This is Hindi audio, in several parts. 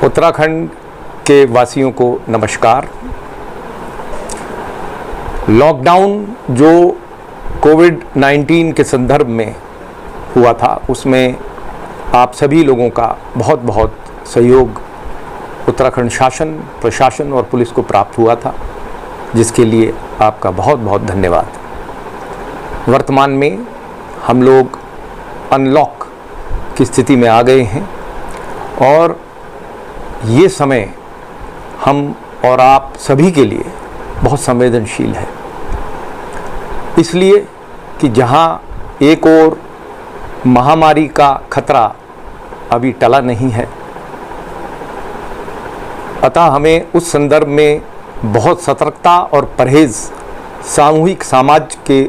उत्तराखंड के वासियों को नमस्कार। लॉकडाउन जो कोविड-19 के संदर्भ में हुआ था, उसमें आप सभी लोगों का बहुत बहुत सहयोग उत्तराखंड शासन, प्रशासन और पुलिस को प्राप्त हुआ था, जिसके लिए आपका बहुत बहुत धन्यवाद। वर्तमान में हम लोग अनलॉक की स्थिति में आ गए हैं और ये समय हम और आप सभी के लिए बहुत संवेदनशील है, इसलिए कि जहां एक और महामारी का खतरा अभी टला नहीं है, अतः हमें उस संदर्भ में बहुत सतर्कता और परहेज सामूहिक समाज के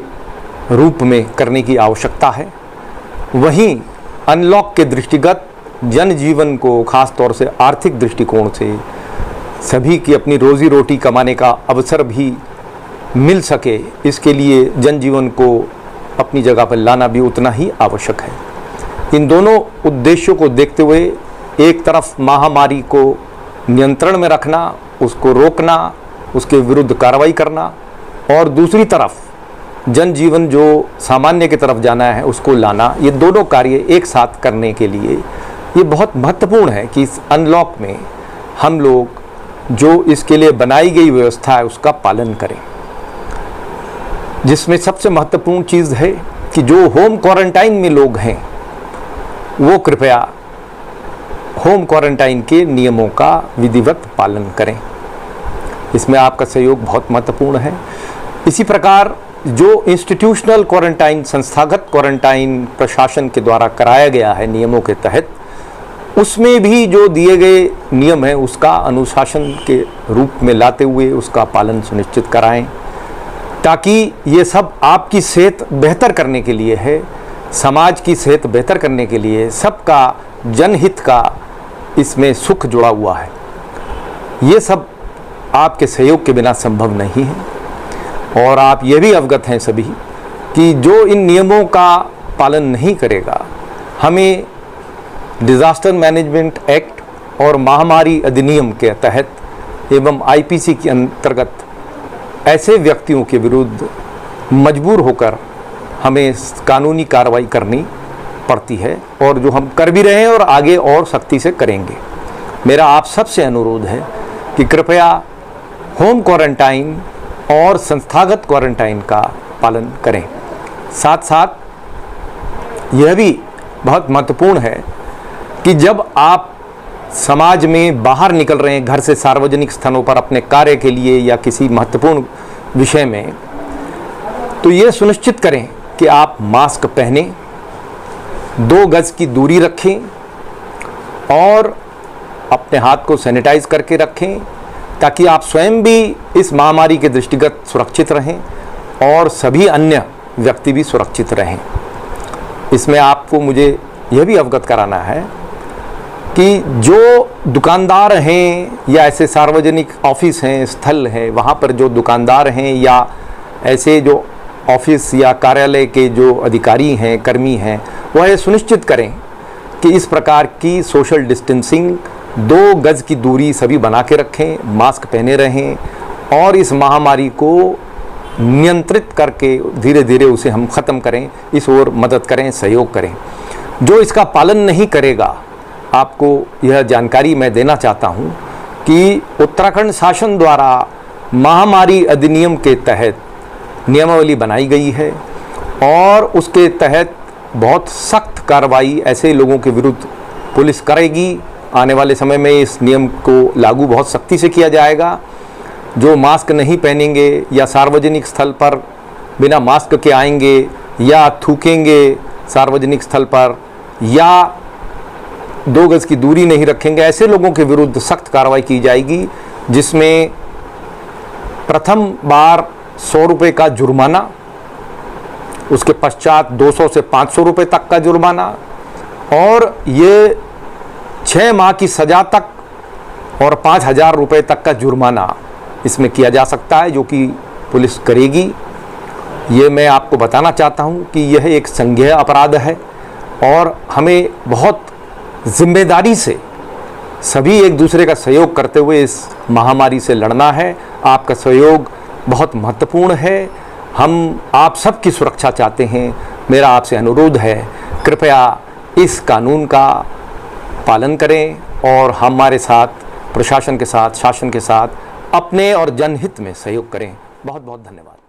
रूप में करने की आवश्यकता है। वहीं अनलॉक के दृष्टिगत जनजीवन को, खास तौर से आर्थिक दृष्टिकोण से सभी की अपनी रोजी रोटी कमाने का अवसर भी मिल सके, इसके लिए जनजीवन को अपनी जगह पर लाना भी उतना ही आवश्यक है। इन दोनों उद्देश्यों को देखते हुए एक तरफ महामारी को नियंत्रण में रखना, उसको रोकना, उसके विरुद्ध कार्रवाई करना, और दूसरी तरफ जनजीवन जो सामान्य की तरफ जाना है उसको लाना, ये दोनों कार्य एक साथ करने के लिए ये बहुत महत्वपूर्ण है कि इस अनलॉक में हम लोग जो इसके लिए बनाई गई व्यवस्था है उसका पालन करें। जिसमें सबसे महत्वपूर्ण चीज़ है कि जो होम क्वारंटाइन में लोग हैं वो कृपया होम क्वारंटाइन के नियमों का विधिवत पालन करें। इसमें आपका सहयोग बहुत महत्वपूर्ण है। इसी प्रकार जो इंस्टीट्यूशनल क्वारंटाइन, संस्थागत क्वारंटाइन प्रशासन के द्वारा कराया गया है नियमों के तहत, उसमें भी जो दिए गए नियम हैं उसका अनुशासन के रूप में लाते हुए उसका पालन सुनिश्चित कराएं, ताकि ये सब आपकी सेहत बेहतर करने के लिए है, समाज की सेहत बेहतर करने के लिए, सबका जनहित का इसमें सुख जुड़ा हुआ है। ये सब आपके सहयोग के बिना संभव नहीं है। और आप ये भी अवगत हैं सभी कि जो इन नियमों का पालन नहीं करेगा, हमें डिज़ास्टर मैनेजमेंट एक्ट और महामारी अधिनियम के तहत एवं आईपीसी के अंतर्गत ऐसे व्यक्तियों के विरुद्ध मजबूर होकर हमें कानूनी कार्रवाई करनी पड़ती है, और जो हम कर भी रहे हैं और आगे और सख्ती से करेंगे। मेरा आप सबसे अनुरोध है कि कृपया होम क्वारंटाइन और संस्थागत क्वारंटाइन का पालन करें। साथ साथ यह भी बहुत महत्वपूर्ण है कि जब आप समाज में बाहर निकल रहे हैं, घर से सार्वजनिक स्थानों पर अपने कार्य के लिए या किसी महत्वपूर्ण विषय में, तो ये सुनिश्चित करें कि आप मास्क पहनें, 2 गज की दूरी रखें और अपने हाथ को सैनिटाइज करके रखें, ताकि आप स्वयं भी इस महामारी के दृष्टिगत सुरक्षित रहें और सभी अन्य व्यक्ति भी सुरक्षित रहें। इसमें आपको मुझे यह भी अवगत कराना है कि जो दुकानदार हैं या ऐसे सार्वजनिक ऑफिस हैं, स्थल है, वहाँ पर जो दुकानदार हैं या ऐसे जो ऑफिस या कार्यालय के जो अधिकारी हैं, कर्मी हैं, वह ये सुनिश्चित करें कि इस प्रकार की सोशल डिस्टेंसिंग, 2 गज की दूरी सभी बना के रखें, मास्क पहने रहें और इस महामारी को नियंत्रित करके धीरे धीरे उसे हम ख़त्म करें, इस ओर मदद करें, सहयोग करें। जो इसका पालन नहीं करेगा, आपको यह जानकारी मैं देना चाहता हूँ कि उत्तराखंड शासन द्वारा महामारी अधिनियम के तहत नियमावली बनाई गई है और उसके तहत बहुत सख्त कार्रवाई ऐसे लोगों के विरुद्ध पुलिस करेगी। आने वाले समय में इस नियम को लागू बहुत सख्ती से किया जाएगा। जो मास्क नहीं पहनेंगे या सार्वजनिक स्थल पर बिना मास्क के आएंगे या थूकेंगे सार्वजनिक स्थल पर या 2 गज की दूरी नहीं रखेंगे, ऐसे लोगों के विरुद्ध सख्त कार्रवाई की जाएगी, जिसमें प्रथम बार 100 रुपये का जुर्माना, उसके पश्चात 200 से 500 रुपये तक का जुर्माना, और ये 6 माह की सज़ा तक और 5,000 रुपये तक का जुर्माना इसमें किया जा सकता है, जो कि पुलिस करेगी। ये मैं आपको बताना चाहता हूँ कि यह एक संज्ञेय अपराध है और हमें बहुत जिम्मेदारी से सभी एक दूसरे का सहयोग करते हुए इस महामारी से लड़ना है। आपका सहयोग बहुत महत्वपूर्ण है। हम आप सबकी सुरक्षा चाहते हैं। मेरा आपसे अनुरोध है, कृपया इस कानून का पालन करें और हमारे साथ, प्रशासन के साथ, शासन के साथ अपने और जनहित में सहयोग करें। बहुत बहुत धन्यवाद।